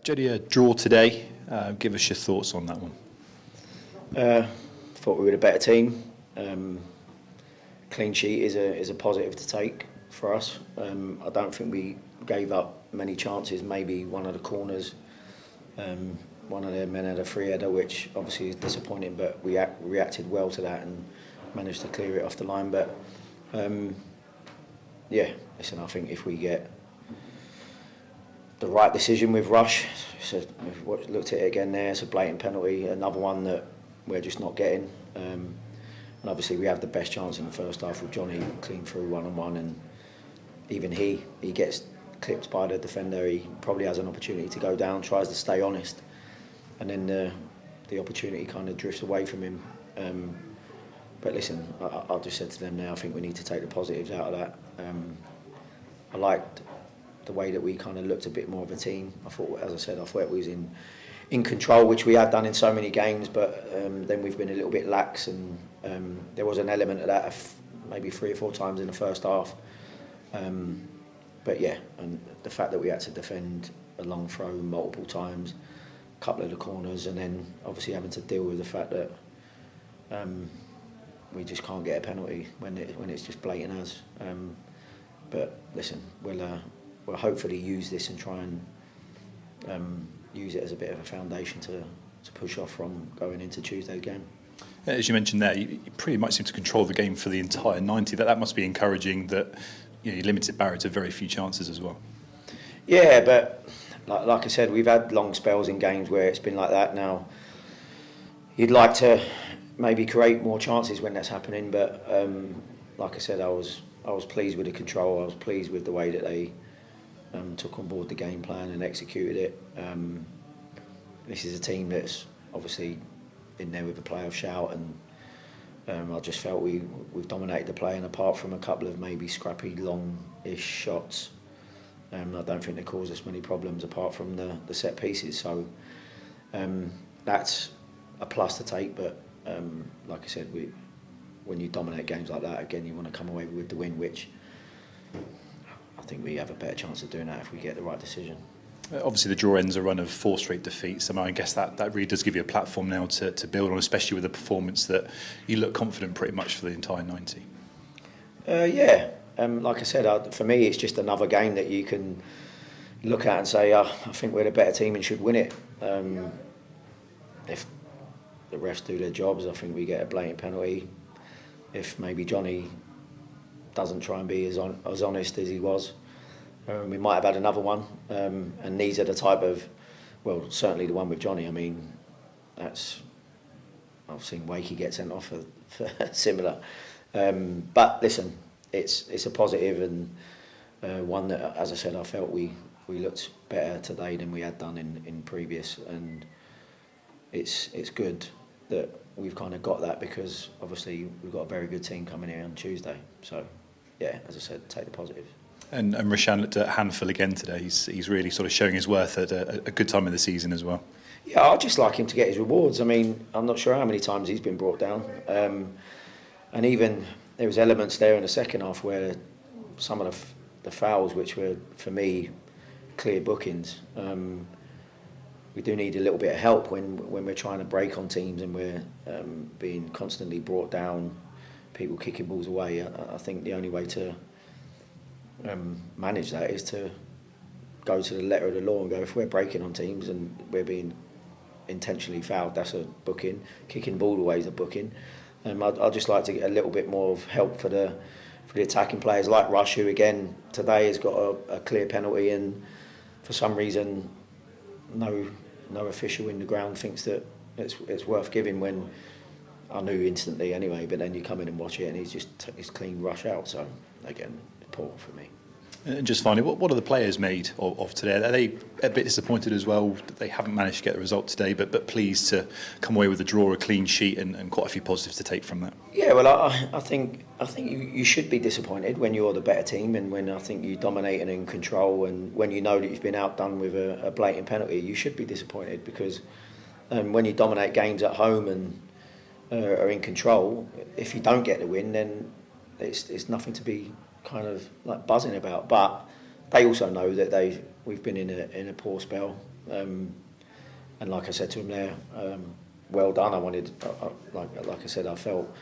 Jody, a draw today. Give us your thoughts on that one. Thought we were a better team. Clean sheet is a positive to take for us. I don't think we gave up many chances. Maybe one of the corners, one of their men had a free header, which obviously is disappointing. But we reacted well to that and managed to clear it off the line. But yeah, listen, I think if we get the right decision with Rush, we've looked at it again there, it's a blatant penalty, another one that we're just not getting. And obviously we have the best chance in the first half with Johnny clean through one-on-one, and even he gets clipped by the defender. He probably has an opportunity to go down, tries to stay honest, and then the opportunity kind of drifts away from him. But listen, I just said to them now, I think we need to take the positives out of that. I liked the way that we kind of looked a bit more of a team. I thought, as I said, I thought we was in control, which we had done in so many games, but then we've been a little bit lax, and there was an element of that maybe 3 or 4 times in the first half. But yeah, and the fact that we had to defend a long throw multiple times, a couple of the corners, and then obviously having to deal with the fact that we just can't get a penalty when it's just blatant as. But listen, we'll hopefully use this and try and use it as a bit of a foundation to push off from going into Tuesday's game. As you mentioned there, you pretty much seem to control the game for the entire 90. That must be encouraging that you limited Barrow to very few chances as well. Yeah, but like I said, we've had long spells in games where it's been like that. Now, you'd like to maybe create more chances when that's happening, but like I said, I was pleased with the control. I was pleased with the way that they took on board the game plan and executed it. This is a team that's obviously in there with a playoff shout, and I just felt we've dominated the play, and apart from a couple of maybe scrappy long-ish shots, I don't think they caused us many problems apart from the set pieces. So that's a plus to take, but like I said, when you dominate games like that, again, you want to come away with the win, which I think we have a better chance of doing that if we get the right decision. Obviously, the draw ends a run of 4 straight defeats. I guess that really does give you a platform now to build on, especially with a performance that you look confident pretty much for the entire 90. Yeah, like I said, for me, it's just another game that you can look at and say, I think we're the better team and should win it. If the refs do their jobs, I think we get a blatant penalty. If maybe Johnny doesn't try and be as honest as he was, we might have had another one. And these are the type of, well, certainly the one with Johnny. I mean, I've seen Wakey get sent off for similar. But listen, it's a positive, and one that, as I said, I felt we looked better today than we had done in previous, and it's good that we've kind of got that, because obviously we've got a very good team coming here on Tuesday. So yeah, as I said, take the positives. And Rashan looked at a handful again today. He's really sort of showing his worth at a good time of the season as well. Yeah, I'd just like him to get his rewards. I mean, I'm not sure how many times he's been brought down. And even there was elements there in the second half where some of the fouls, which were, for me, clear bookings. We do need a little bit of help when we're trying to break on teams and we're being constantly brought down, people kicking balls away. I think the only way to manage that is to go to the letter of the law and go, if we're breaking on teams and we're being intentionally fouled, that's a booking. Kicking ball away is a booking. I'd just like to get a little bit more of help for the attacking players like Rush, who again today has got a clear penalty, and for some reason no official in the ground thinks that it's worth giving, when I knew instantly anyway, but then you come in and watch it and he's clean Rush out. So again, poor for me. And just finally, what are the players made of today? Are they a bit disappointed as well that they haven't managed to get the result today, but pleased to come away with a draw, a clean sheet, and quite a few positives to take from that? Yeah, well, I think you should be disappointed when you're the better team, and when I think you dominate and in control, and when you know that you've been outdone with a blatant penalty, you should be disappointed, because when you dominate games at home and are in control, if you don't get the win, then it's nothing to be kind of like buzzing about. But they also know that we've been in a poor spell. And like I said to him there, well done. I wanted, like I said, I felt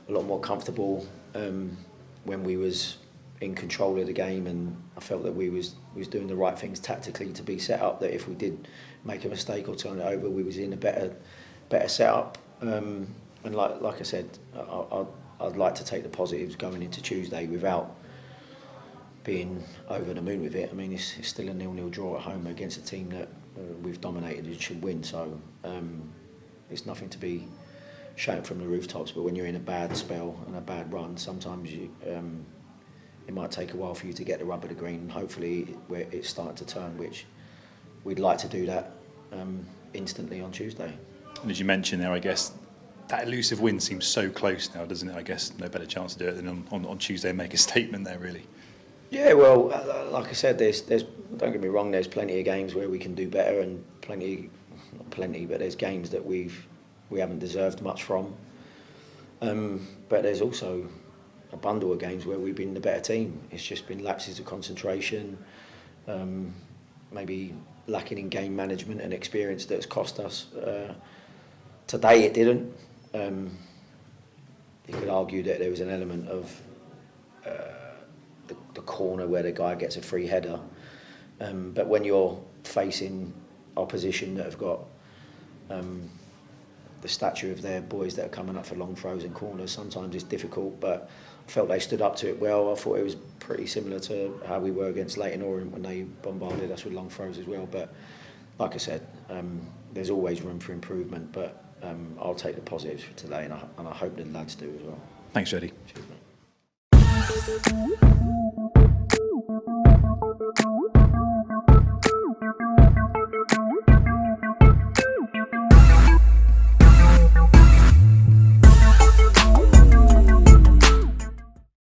a lot more comfortable when we was in control of the game, and I felt that we was doing the right things tactically to be set up. That if we did make a mistake or turn it over, we was in a better setup. And like I said, I'd like to take the positives going into Tuesday without being over the moon with it. I mean, it's still a 0-0 draw at home against a team that we've dominated and should win. So it's nothing to be shouting from the rooftops. But when you're in a bad spell and a bad run, sometimes it might take a while for you to get the rub of the green. Hopefully, it's starting to turn, which we'd like to do that instantly on Tuesday. And as you mentioned there, I guess that elusive win seems so close now, doesn't it? I guess no better chance to do it than on Tuesday and make a statement there, really. Yeah, well, like I said, there's don't get me wrong, there's plenty of games where we can do better, and not plenty, but there's games that we haven't deserved much from. But there's also a bundle of games where we've been the better team. It's just been lapses of concentration, maybe lacking in game management and experience that's cost us. Today it didn't. You could argue that there was an element of the corner where the guy gets a free header. But when you're facing opposition that have got the stature of their boys that are coming up for long throws and corners, sometimes it's difficult, but I felt they stood up to it well. I thought it was pretty similar to how we were against Leyton Orient when they bombarded us with long throws as well. But like I said, there's always room for improvement, but I'll take the positives for today, and I hope the lads do as well. Thanks, Jody. Cheers, mate.